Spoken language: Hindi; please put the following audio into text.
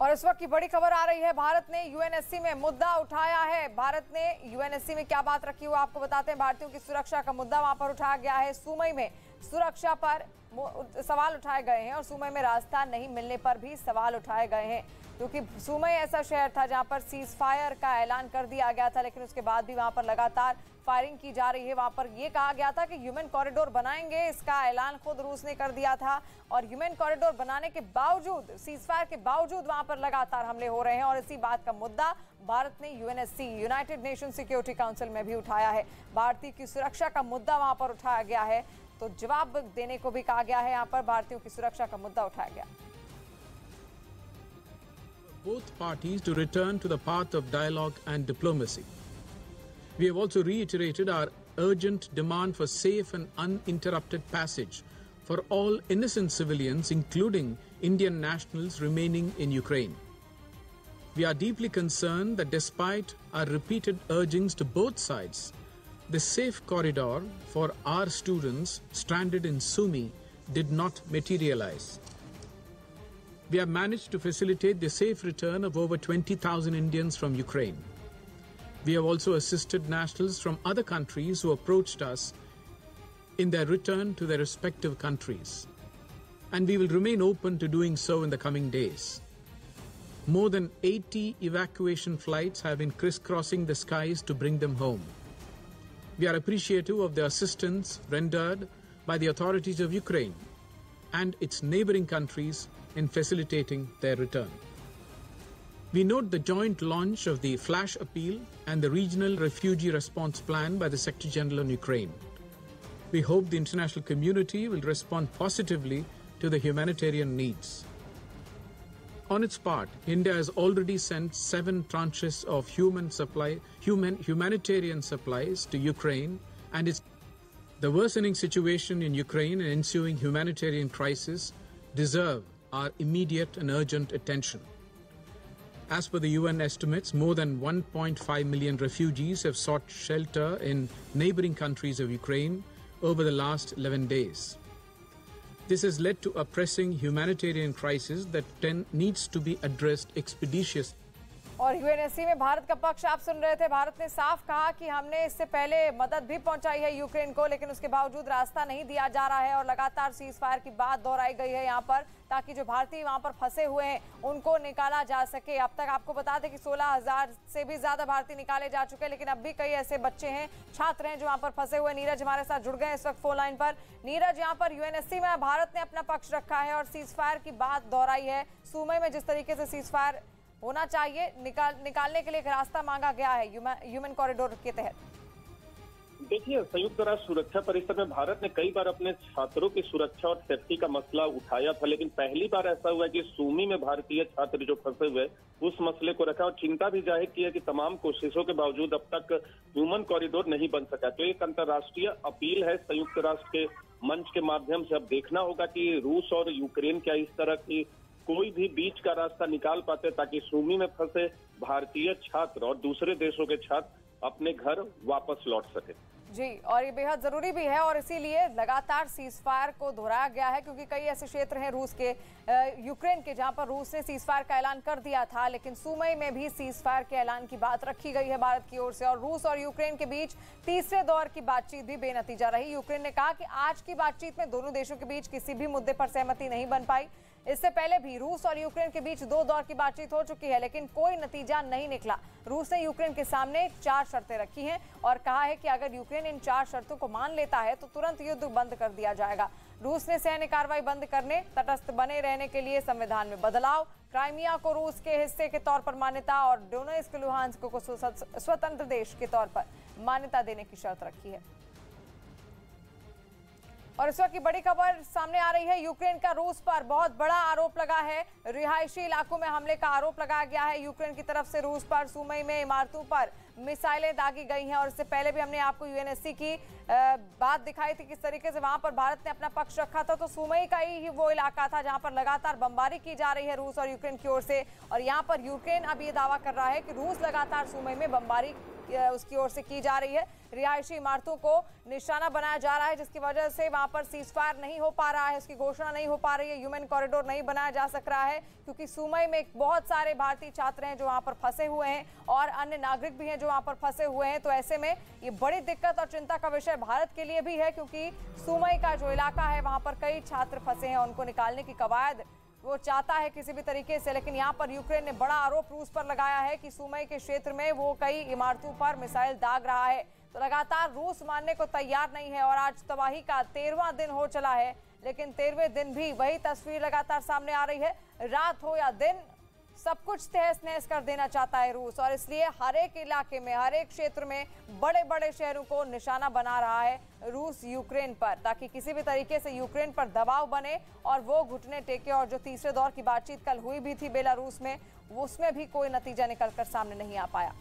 और इस वक्त की बड़ी खबर आ रही है, भारत ने यूएनएससी में मुद्दा उठाया है। भारत ने यूएनएससी में क्या बात रखी, वो आपको बताते हैं। भारतीयों की सुरक्षा का मुद्दा वहां पर उठाया गया है। सुमई में सुरक्षा पर सवाल उठाए गए हैं और सुमई में रास्ता नहीं मिलने पर भी सवाल उठाए गए हैं, क्योंकि सुमई ऐसा शहर था जहां पर सीज फायर का ऐलान कर दिया गया था, लेकिन उसके बाद भी वहां पर लगातार फायरिंग की जा रही है। वहां पर यह कहा गया था कि ह्यूमन कॉरिडोर बनाएंगे, इसका ऐलान खुद रूस ने कर दिया था। और ह्यूमन कॉरिडोर बनाने के बावजूद, सीज फायर के बावजूद वहां पर लगातार हमले हो रहे हैं। और इसी बात का मुद्दा भारत ने UNSC, United nation security council में भी उठाया है। भारतीय की सुरक्षा का मुद्दा वहां पर उठाया गया है, तो जवाब देने को भी कहा गया है। यहाँ पर भारतीयों की सुरक्षा का मुद्दा उठाया गया। Both parties to return to the path of dialogue and diplomacy. We have also reiterated our urgent demand for safe and uninterrupted passage for all innocent civilians, including Indian nationals remaining in Ukraine. We are deeply concerned that despite our repeated urgings to both sides, the safe corridor for our students stranded in Sumy did not materialize. We have managed to facilitate the safe return of over 20,000 Indians from Ukraine. We have also assisted nationals from other countries who approached us in their return to their respective countries. And we will remain open to doing so in the coming days. More than 80 evacuation flights have been crisscrossing the skies to bring them home. We are appreciative of the assistance rendered by the authorities of Ukraine and its neighboring countries in facilitating their return. We note the joint launch of the Flash Appeal and the Regional Refugee Response Plan by the Secretary General on Ukraine. We hope the international community will respond positively to the humanitarian needs. On its part, India has already sent 7 tranches of humanitarian supplies to Ukraine, and the worsening situation in Ukraine and ensuing humanitarian crisis deserve our immediate and urgent attention. As per the UN estimates, more than 1.5 million refugees have sought shelter in neighboring countries of Ukraine over the last 11 days. This has led to a pressing humanitarian crisis that needs to be addressed expeditiously. और यूएनएससी में भारत का पक्ष आप सुन रहे थे। भारत ने साफ कहा कि हमने इससे पहले मदद भी पहुंचाई है यूक्रेन को, लेकिन उसके बावजूद रास्ता नहीं दिया जा रहा है और लगातार सीज फायर की बात दोहराई गई है यहाँ पर, ताकि जो भारतीय वहां पर फंसे हुए हैं उनको निकाला जा सके। अब तक आपको बता दें कि 16,000 से भी ज्यादा भारतीय निकाले जा चुके हैं, लेकिन अब भी कई ऐसे बच्चे हैं, छात्र हैं जो वहां पर फंसे हुए। नीरज हमारे साथ जुड़ गए इस वक्त फोन लाइन पर। नीरज, यहाँ पर यूएनएससी में भारत ने अपना पक्ष रखा है और सीज फायर की बात दोहराई है। सुमई में जिस तरीके से सीज फायर होना चाहिए, निकालने के लिए एक रास्ता मांगा गया है ह्यूमन कॉरिडोर के तहत। देखिए, संयुक्त राष्ट्र सुरक्षा परिषद में भारत ने कई बार अपने छात्रों की सुरक्षा और सेफ्टी का मसला उठाया था, लेकिन पहली बार ऐसा हुआ कि सुमी में भारतीय छात्र जो फंसे हुए उस मसले को रखा और चिंता भी जाहिर की है कि तमाम कोशिशों के बावजूद अब तक ह्यूमन कॉरिडोर नहीं बन सका। तो एक अंतर्राष्ट्रीय अपील है संयुक्त राष्ट्र के मंच के माध्यम से। अब देखना होगा कि रूस और यूक्रेन क्या इस तरह की कोई भी बीच का रास्ता निकाल पाते, ताकि सुमी में फंसे भारतीय छात्र और दूसरे देशों के छात्र अपने घर वापस लौट सके। जी, और ये बेहद जरूरी भी है और इसीलिए लगातार सीज फायर को दोहराया गया है, क्योंकि कई ऐसे क्षेत्र हैं रूस के, यूक्रेन के, जहां पर रूस ने सीज फायर का ऐलान कर दिया था, लेकिन सुमई में भी सीज फायर के ऐलान की बात रखी गई है भारत की ओर से। और रूस और यूक्रेन के बीच तीसरे दौर की बातचीत भी बेनतीजा रही। यूक्रेन ने कहा कि आज की बातचीत में दोनों देशों के बीच किसी भी मुद्दे पर सहमति नहीं बन पाई। इससे पहले भी रूस और यूक्रेन के बीच 2 दौर की बातचीत हो चुकी है, लेकिन कोई नतीजा नहीं निकला। रूस ने यूक्रेन के सामने 4 शर्तें रखी हैं और कहा है कि अगर यूक्रेन इन 4 शर्तों को मान लेता है तो तुरंत युद्ध बंद कर दिया जाएगा। रूस ने सैन्य कार्रवाई बंद करने, तटस्थ बने रहने के लिए संविधान में बदलाव, क्राइमिया को रूस के हिस्से के तौर पर मान्यता और डोनेट्स्क लुहांस्क को स्वतंत्र देश के तौर पर मान्यता देने की शर्त रखी है। और इस वक्त की बड़ी खबर सामने आ रही है, यूक्रेन का रूस पर बहुत बड़ा आरोप लगा है। रिहायशी इलाकों में हमले का आरोप लगाया गया है यूक्रेन की तरफ से रूस पर। सुमई में इमारतों पर मिसाइलें दागी गई हैं और इससे पहले भी हमने आपको यूएनएससी की बात दिखाई थी, किस तरीके से वहां पर भारत ने अपना पक्ष रखा था। तो सुमई का ही वो इलाका था जहां पर लगातार बमबारी की जा रही है रूस और यूक्रेन की ओर से। और यहाँ पर यूक्रेन अब ये दावा कर रहा है कि रूस लगातार सुमई में बमबारी उसकी ओर से की जा रही है। रिहायशी इमारतों को निशाना बनाया जा रहा है, जिसकी वजह से वहां पर सीजफायर नहीं हो पा रहा है, उसकी घोषणा नहीं हो पा रही है, ह्यूमन कॉरिडोर नहीं बनाया जा सक रहा है, क्योंकि सुमई में बहुत सारे भारतीय छात्र हैं जो वहां पर फंसे हुए हैं और अन्य नागरिक भी हैं जो वहां पर फंसे हुए हैं। तो ऐसे में ये बड़ी दिक्कत और चिंता का विषय भारत के लिए भी है, क्योंकि सुमई का जो इलाका है वहां पर कई छात्र फंसे हैं, उनको निकालने की कवायद वो चाहता है किसी भी तरीके से। लेकिन यहाँ पर यूक्रेन ने बड़ा आरोप रूस पर लगाया है कि सुमई के क्षेत्र में वो कई इमारतों पर मिसाइल दाग रहा है। तो लगातार रूस मानने को तैयार नहीं है और आज तबाही का 13वां दिन हो चला है, लेकिन 13वें दिन भी वही तस्वीर लगातार सामने आ रही है। रात हो या दिन, सब कुछ तहस नहस कर देना चाहता है रूस, और इसलिए हर एक इलाके में, हर एक क्षेत्र में बड़े बड़े शहरों को निशाना बना रहा है रूस यूक्रेन पर, ताकि किसी भी तरीके से यूक्रेन पर दबाव बने और वो घुटने टेके। और जो तीसरे दौर की बातचीत कल हुई भी थी बेलारूस में, उसमें भी कोई नतीजा निकलकर सामने नहीं आ पाया।